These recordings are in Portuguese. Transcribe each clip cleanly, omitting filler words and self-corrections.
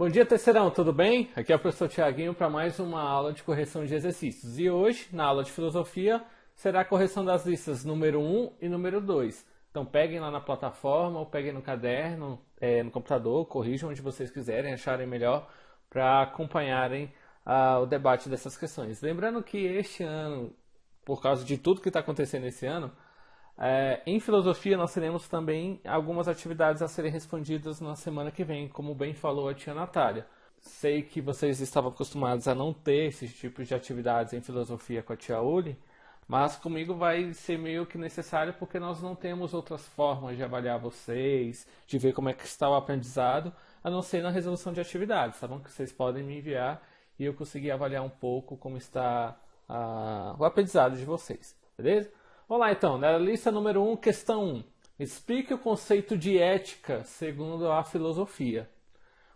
Bom dia, terceirão, tudo bem? Aqui é o professor Tiaguinho para mais uma aula de correção de exercícios. E hoje, na aula de filosofia, será a correção das listas número 1 e número 2. Então peguem lá na plataforma, ou peguem no caderno, no computador, corrijam onde vocês quiserem, acharem melhor, para acompanharem o debate dessas questões. Lembrando que este ano, por causa de tudo que está acontecendo esse ano, em filosofia nós teremos também algumas atividades a serem respondidas na semana que vem, como bem falou a tia Natália. Sei que vocês estavam acostumados a não ter esses tipos de atividades em filosofia com a tia Uli, mas comigo vai ser meio que necessário porque nós não temos outras formas de avaliar vocês, de ver como é que está o aprendizado, a não ser na resolução de atividades, tá bom? Que vocês podem me enviar e eu conseguir avaliar um pouco como está o aprendizado de vocês, beleza? Vamos lá então, na lista número 1, questão 1. Explique o conceito de ética segundo a filosofia.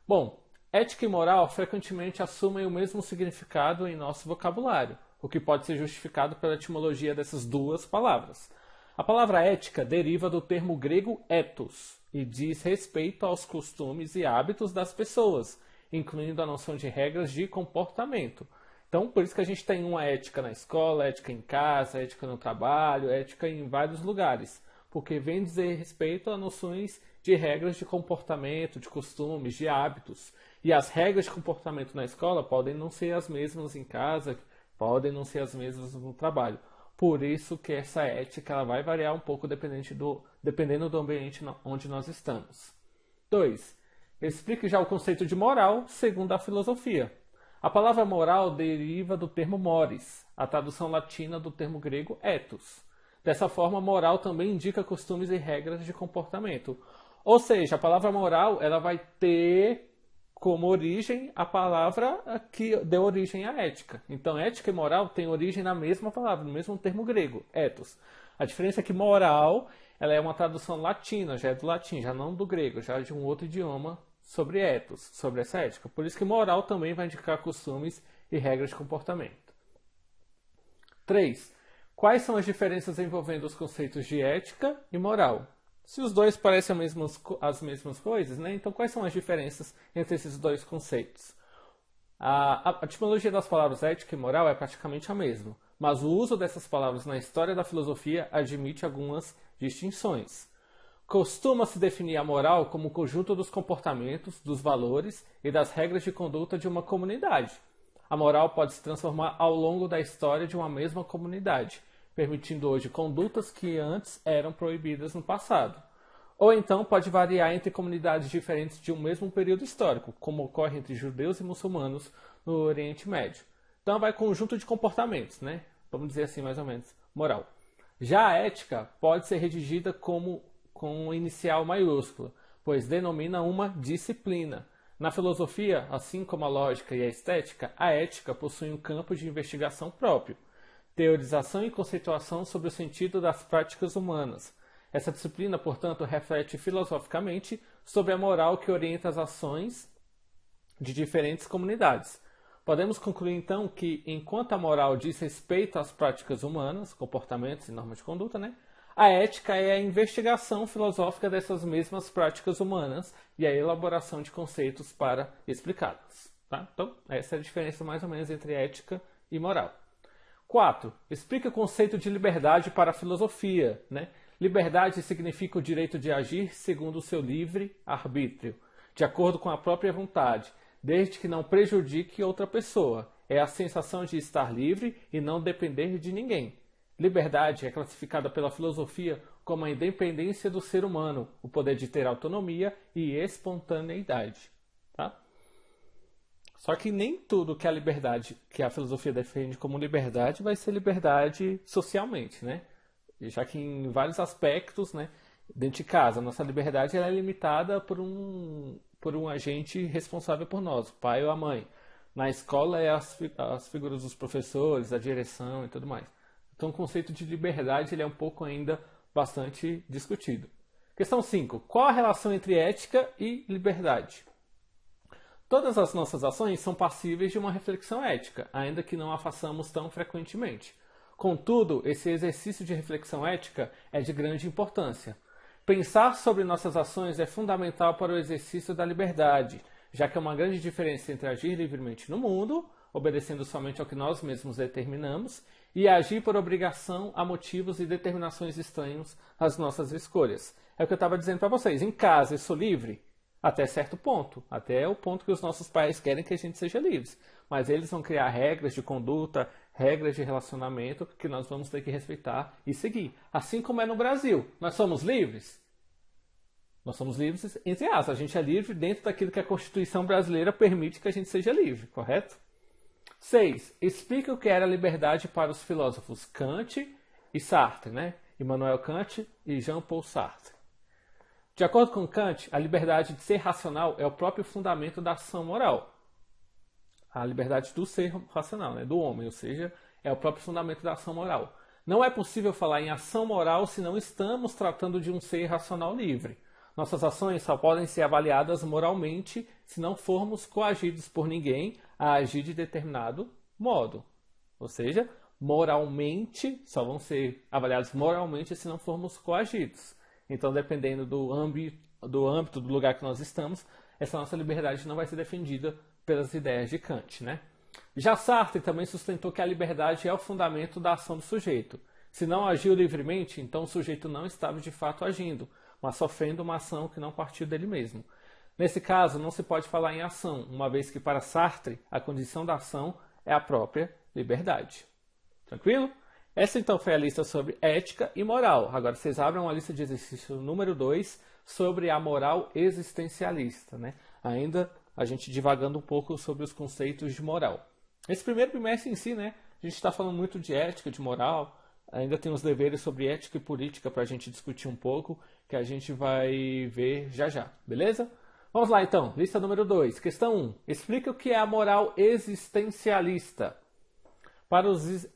Bom, ética e moral frequentemente assumem o mesmo significado em nosso vocabulário, o que pode ser justificado pela etimologia dessas duas palavras. A palavra ética deriva do termo grego ethos e diz respeito aos costumes e hábitos das pessoas, incluindo a noção de regras de comportamento. Então, por isso que a gente tem uma ética na escola, ética em casa, ética no trabalho, ética em vários lugares. Porque vem dizer respeito a noções de regras de comportamento, de costumes, de hábitos. E as regras de comportamento na escola podem não ser as mesmas em casa, podem não ser as mesmas no trabalho. Por isso que essa ética ela vai variar um pouco dependendo do ambiente onde nós estamos. 2. Explique já o conceito de moral segundo a filosofia. A palavra moral deriva do termo mores, a tradução latina do termo grego ethos. Dessa forma, moral também indica costumes e regras de comportamento. Ou seja, a palavra moral ela vai ter como origem a palavra que deu origem à ética. Então, ética e moral têm origem na mesma palavra, no mesmo termo grego, ethos. A diferença é que moral ela é uma tradução latina, já é do latim, já não do grego, já é de um outro idioma sobre ethos, sobre essa ética. Por isso que moral também vai indicar costumes e regras de comportamento. 3. Quais são as diferenças envolvendo os conceitos de ética e moral? Se os dois parecem as mesmas coisas, né? Então quais são as diferenças entre esses dois conceitos? A etimologia das palavras ética e moral é praticamente a mesma, mas o uso dessas palavras na história da filosofia admite algumas distinções. Costuma-se definir a moral como o conjunto dos comportamentos, dos valores e das regras de conduta de uma comunidade. A moral pode se transformar ao longo da história de uma mesma comunidade, permitindo hoje condutas que antes eram proibidas no passado. Ou então pode variar entre comunidades diferentes de um mesmo período histórico, como ocorre entre judeus e muçulmanos no Oriente Médio. Então vai conjunto de comportamentos, né? Vamos dizer assim mais ou menos, moral. Já a ética pode ser redigida com inicial maiúscula, pois denomina uma disciplina. Na filosofia, assim como a lógica e a estética, a ética possui um campo de investigação próprio, teorização e conceituação sobre o sentido das práticas humanas. Essa disciplina, portanto, reflete filosoficamente sobre a moral que orienta as ações de diferentes comunidades. Podemos concluir, então, que, enquanto a moral diz respeito às práticas humanas, comportamentos e normas de conduta, né? A ética é a investigação filosófica dessas mesmas práticas humanas e a elaboração de conceitos para explicá-las. Tá? Então, essa é a diferença mais ou menos entre ética e moral. 4. Explica o conceito de liberdade para a filosofia. Né? Liberdade significa o direito de agir segundo o seu livre arbítrio, de acordo com a própria vontade, desde que não prejudique outra pessoa. É a sensação de estar livre e não depender de ninguém. Liberdade é classificada pela filosofia como a independência do ser humano, o poder de ter autonomia e espontaneidade. Tá? Só que nem tudo que a liberdade, que a filosofia defende como liberdade, vai ser liberdade socialmente, né? Já que em vários aspectos, né, dentro de casa, a nossa liberdade ela é limitada por um agente responsável por nós, o pai ou a mãe. Na escola é as figuras dos professores, a direção e tudo mais. Então o conceito de liberdade ele é um pouco ainda bastante discutido. Questão 5. Qual a relação entre ética e liberdade? Todas as nossas ações são passíveis de uma reflexão ética, ainda que não a façamos tão frequentemente. Contudo, esse exercício de reflexão ética é de grande importância. Pensar sobre nossas ações é fundamental para o exercício da liberdade, já que há uma grande diferença entre agir livremente no mundo, obedecendo somente ao que nós mesmos determinamos, e agir por obrigação a motivos e determinações estranhos às nossas escolhas. É o que eu estava dizendo para vocês. Em casa, eu sou livre? Até certo ponto. Até o ponto que os nossos pais querem que a gente seja livres. Mas eles vão criar regras de conduta, regras de relacionamento que nós vamos ter que respeitar e seguir. Assim como é no Brasil. Nós somos livres? Nós somos livres, entre aspas. A gente é livre dentro daquilo que a Constituição brasileira permite que a gente seja livre, correto? 6. Explica o que era liberdade para os filósofos Kant e Sartre, né? Immanuel Kant e Jean-Paul Sartre. De acordo com Kant, a liberdade de ser racional é o próprio fundamento da ação moral. A liberdade do ser racional, né? Do homem, ou seja, é o próprio fundamento da ação moral. Não é possível falar em ação moral se não estamos tratando de um ser racional livre. Nossas ações só podem ser avaliadas moralmente se não formos coagidos por ninguém a agir de determinado modo. Ou seja, moralmente, só vão ser avaliados moralmente se não formos coagidos. Então, dependendo do âmbito, do lugar que nós estamos, essa nossa liberdade não vai ser defendida pelas ideias de Kant, né? Já Sartre também sustentou que a liberdade é o fundamento da ação do sujeito. Se não agiu livremente, então o sujeito não estava de fato agindo, mas sofrendo uma ação que não partiu dele mesmo. Nesse caso, não se pode falar em ação, uma vez que para Sartre a condição da ação é a própria liberdade. Tranquilo? Essa então foi a lista sobre ética e moral. Agora vocês abram a lista de exercício número 2 sobre a moral existencialista, né? Ainda a gente divagando um pouco sobre os conceitos de moral. Esse primeiro bimestre em si, né? A gente está falando muito de ética, de moral. Ainda tem os deveres sobre ética e política para a gente discutir um pouco, que a gente vai ver já já, beleza? Vamos lá então, lista número 2. Questão 1. Explica o que é a moral existencialista. Para os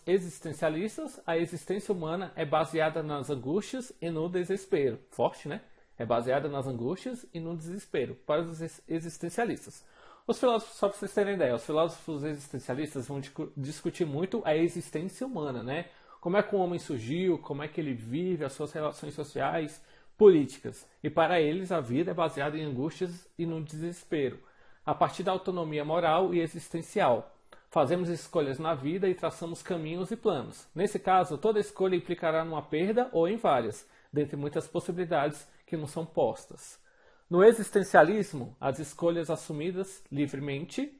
existencialistas, a existência humana é baseada nas angústias e no desespero. Forte, né? É baseada nas angústias e no desespero. Para os existencialistas. Os filósofos, só para vocês terem ideia, os filósofos existencialistas vão discutir muito a existência humana, né? Como é que o homem surgiu, como é que ele vive, as suas relações sociais, políticas. E para eles a vida é baseada em angústias e no desespero, a partir da autonomia moral e existencial. Fazemos escolhas na vida e traçamos caminhos e planos. Nesse caso, toda escolha implicará numa perda ou em várias, dentre muitas possibilidades que não são postas. No existencialismo, as escolhas assumidas livremente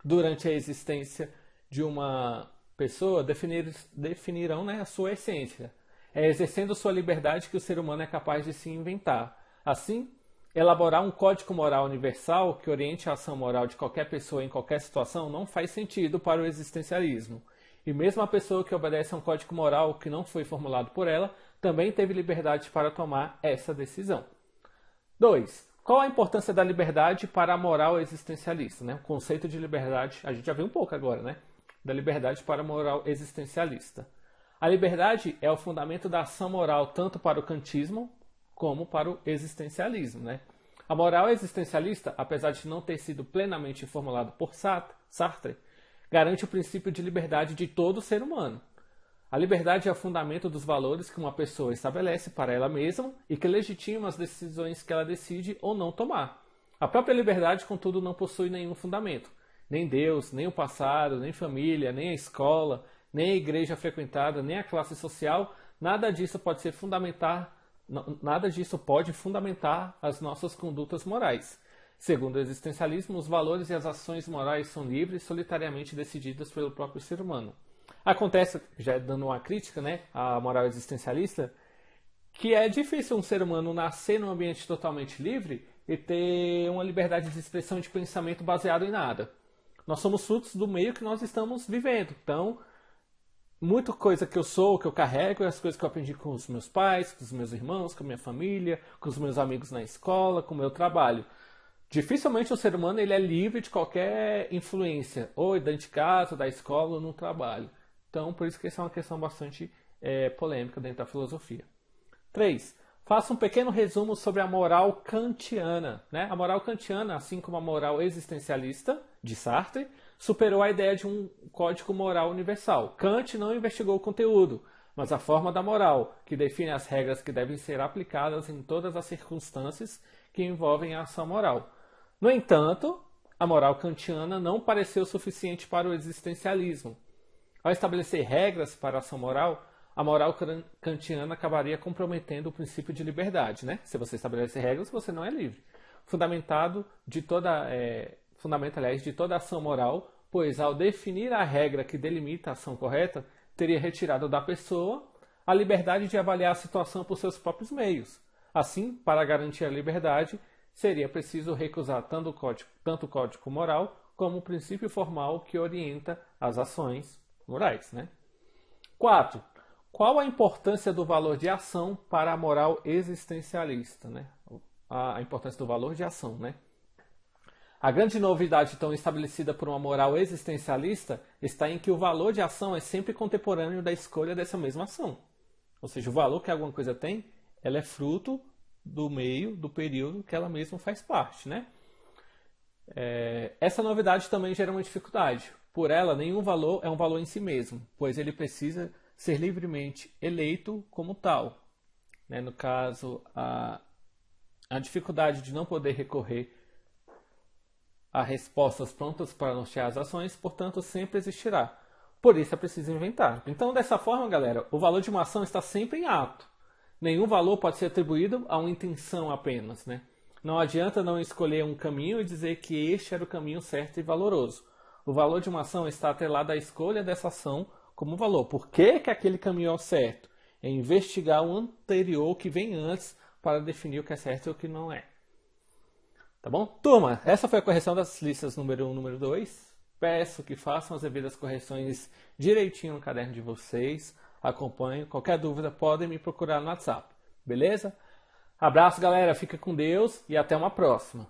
durante a existência de uma pessoa definirão, né, a sua essência. É exercendo sua liberdade que o ser humano é capaz de se inventar. Assim, elaborar um código moral universal que oriente a ação moral de qualquer pessoa em qualquer situação não faz sentido para o existencialismo. E mesmo a pessoa que obedece a um código moral que não foi formulado por ela, também teve liberdade para tomar essa decisão. 2. Qual a importância da liberdade para a moral existencialista? Né? O conceito de liberdade, a gente já viu um pouco agora, né? Da liberdade para a moral existencialista. A liberdade é o fundamento da ação moral tanto para o kantismo como para o existencialismo, né? A moral existencialista, apesar de não ter sido plenamente formulada por Sartre, garante o princípio de liberdade de todo ser humano. A liberdade é o fundamento dos valores que uma pessoa estabelece para ela mesma e que legitima as decisões que ela decide ou não tomar. A própria liberdade, contudo, não possui nenhum fundamento. Nem Deus, nem o passado, nem família, nem a escola, nem a igreja frequentada, nem a classe social, nada disso pode fundamentar as nossas condutas morais. Segundo o existencialismo, os valores e as ações morais são livres, solitariamente decididas pelo próprio ser humano. Acontece, já dando uma crítica, né, à moral existencialista, que é difícil um ser humano nascer num ambiente totalmente livre e ter uma liberdade de expressão e de pensamento baseado em nada. Nós somos frutos do meio que nós estamos vivendo. Então, muita coisa que eu sou, que eu carrego, é as coisas que eu aprendi com os meus pais, com os meus irmãos, com a minha família, com os meus amigos na escola, com o meu trabalho. Dificilmente o ser humano ele é livre de qualquer influência, ou dentro de casa, da escola, ou no trabalho. Então, por isso que essa é uma questão bastante polêmica dentro da filosofia. 3. Faça um pequeno resumo sobre a moral kantiana. Né? A moral kantiana, assim como a moral existencialista, de Sartre, superou a ideia de um código moral universal. Kant não investigou o conteúdo, mas a forma da moral, que define as regras que devem ser aplicadas em todas as circunstâncias que envolvem a ação moral. No entanto, a moral kantiana não pareceu suficiente para o existencialismo. Ao estabelecer regras para a ação moral, a moral kantiana acabaria comprometendo o princípio de liberdade, né? Se você estabelece regras, você não é livre. Fundamento, aliás, de toda ação moral, pois ao definir a regra que delimita a ação correta, teria retirado da pessoa a liberdade de avaliar a situação por seus próprios meios. Assim, para garantir a liberdade, seria preciso recusar tanto o código moral como o princípio formal que orienta as ações morais, né? 4. Qual a importância do valor de ação para a moral existencialista, né? A importância do valor de ação, né? A grande novidade então estabelecida por uma moral existencialista está em que o valor de ação é sempre contemporâneo da escolha dessa mesma ação. Ou seja, o valor que alguma coisa tem, ela é fruto do meio, do período que ela mesma faz parte, né? Essa novidade também gera uma dificuldade. Por ela, nenhum valor é um valor em si mesmo, pois ele precisa ser livremente eleito como tal. Né? No caso, a dificuldade de não poder recorrer a respostas prontas para nortear as ações, portanto, sempre existirá. Por isso é preciso inventar. Então, dessa forma, galera, o valor de uma ação está sempre em ato. Nenhum valor pode ser atribuído a uma intenção apenas, né? Não adianta não escolher um caminho e dizer que este era o caminho certo e valoroso. O valor de uma ação está atrelado à escolha dessa ação como valor. Por que aquele caminho é o certo? É investigar o anterior que vem antes para definir o que é certo e o que não é. Tá bom? Turma, essa foi a correção das listas número 1 e número 2. Peço que façam as devidas correções direitinho no caderno de vocês. Acompanhem. Qualquer dúvida, podem me procurar no WhatsApp. Beleza? Abraço, galera. Fica com Deus e até uma próxima.